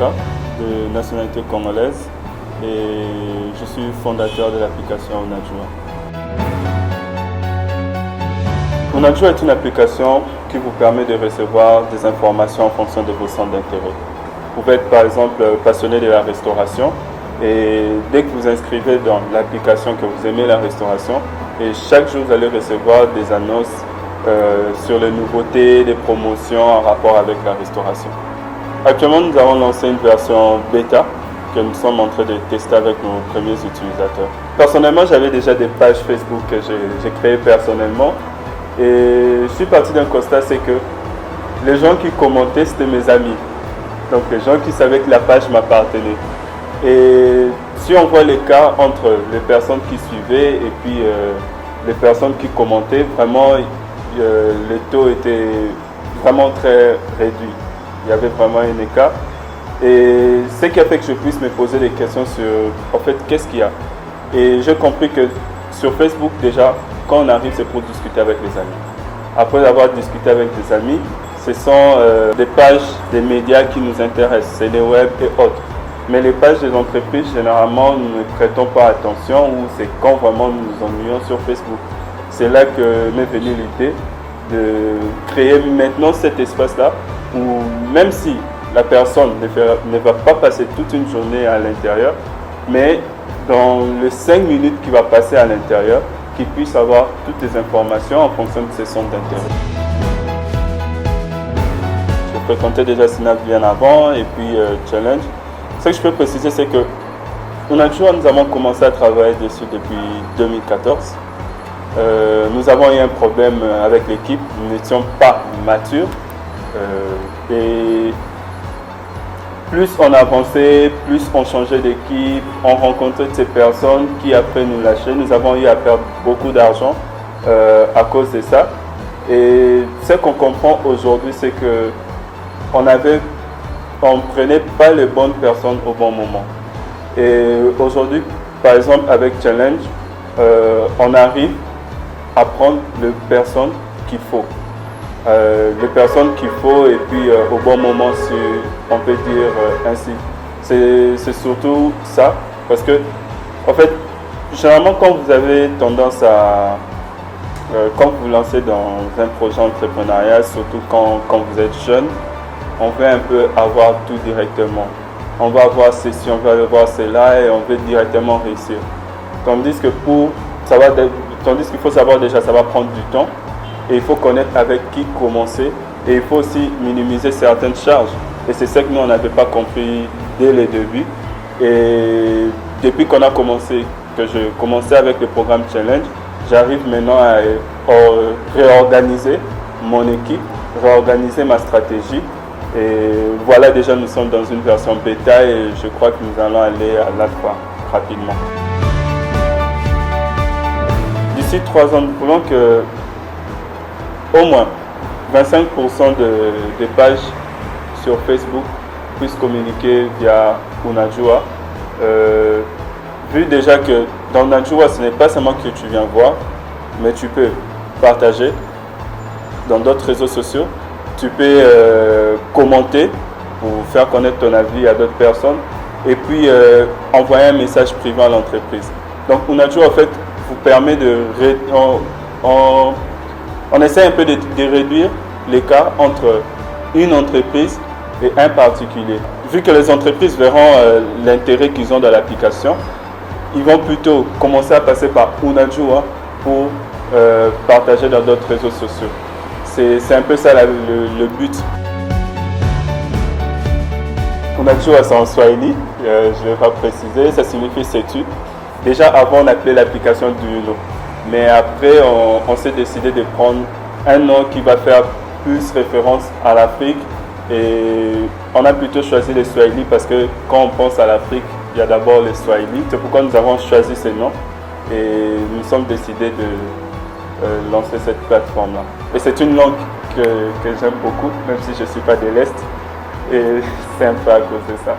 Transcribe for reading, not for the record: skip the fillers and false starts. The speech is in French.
Boubacar, de nationalité congolaise, et je suis fondateur de l'application Unajua. Unajua est une application qui vous permet de recevoir des informations en fonction de vos centres d'intérêt. Vous pouvez être par exemple passionné de la restauration et dès que vous inscrivez dans l'application que vous aimez la restauration, et chaque jour vous allez recevoir des annonces sur les nouveautés, des promotions en rapport avec la restauration. Actuellement, nous avons lancé une version bêta que nous sommes en train de tester avec nos premiers utilisateurs. Personnellement, j'avais déjà des pages Facebook que j'ai créées personnellement et je suis parti d'un constat, c'est que les gens qui commentaient, c'était mes amis. Donc les gens qui savaient que la page m'appartenait. Et si on voit l'écart entre les personnes qui suivaient et puis les personnes qui commentaient, vraiment les taux étaient vraiment très réduits. Il y avait vraiment un écart. Et ce qui a fait que je puisse me poser des questions sur, en fait, qu'est-ce qu'il y a. Et j'ai compris que sur Facebook, déjà, quand on arrive, c'est pour discuter avec les amis. Après avoir discuté avec des amis, ce sont des pages des médias qui nous intéressent, c'est les web et autres. Mais les pages des entreprises, généralement, nous ne prêtons pas attention ou c'est quand vraiment nous nous ennuyons sur Facebook. C'est là que m'est venue l'idée de créer maintenant cet espace-là où même si la personne ne va pas passer toute une journée à l'intérieur, mais dans les 5 minutes qu'il va passer à l'intérieur, qu'il puisse avoir toutes les informations en fonction de ses centres d'intérêt. Je fréquentais déjà Snap bien avant et puis Challenge. Ce que je peux préciser, c'est que nous avons commencé à travailler dessus depuis 2014. Nous avons eu un problème avec l'équipe, nous n'étions pas matures. Et plus on avançait, plus on changeait d'équipe, on rencontrait ces personnes qui après nous lâchaient. Nous avons eu à perdre beaucoup d'argent à cause de ça. Et ce qu'on comprend aujourd'hui, c'est que on ne prenait pas les bonnes personnes au bon moment. Et aujourd'hui, par exemple, avec Challenge, on arrive à prendre les personnes qu'il faut. Les personnes qu'il faut et puis au bon moment, si on peut dire ainsi. C'est surtout ça, parce que, en fait, généralement, quand vous avez tendance à... quand vous lancez dans un projet entrepreneurial, surtout quand vous êtes jeune, on veut un peu avoir tout directement. On va avoir ceci, on va avoir cela et on veut directement réussir. Tandis qu'il faut savoir déjà, ça va prendre du temps et il faut connaître avec qui commencer et il faut aussi minimiser certaines charges. Et c'est ça que nous, on n'avait pas compris dès le début. Et depuis qu'on a commencé, que je commençais avec le programme Challenge, j'arrive maintenant à réorganiser mon équipe, réorganiser ma stratégie. Et voilà, déjà nous sommes dans une version bêta et je crois que nous allons aller à l'alpha rapidement. D'ici 3 ans, nous voulons que au moins 25% des pages sur Facebook puissent communiquer via Unajua. Vu déjà que dans Unajua, ce n'est pas seulement que tu viens voir, mais tu peux partager dans d'autres réseaux sociaux. Tu peux commenter pour faire connaître ton avis à d'autres personnes et puis envoyer un message privé à l'entreprise. Donc Unajua en fait vous permet on essaie un peu de réduire l'écart entre une entreprise et un particulier. Vu que les entreprises verront l'intérêt qu'ils ont dans l'application, ils vont plutôt commencer à passer par Unajua pour partager dans d'autres réseaux sociaux. C'est un peu ça le but. Unajua, c'est en Swahili, je ne vais pas préciser, ça signifie sais-tu. Déjà avant on appelait l'application Duino, mais après on s'est décidé de prendre un nom qui va faire plus référence à l'Afrique et on a plutôt choisi les Swahili parce que quand on pense à l'Afrique, il y a d'abord les Swahili. C'est pourquoi nous avons choisi ces noms et nous sommes décidés de lancer cette plateforme-là. Et c'est une langue que j'aime beaucoup, même si je ne suis pas de l'Est, et c'est un peu à cause de ça.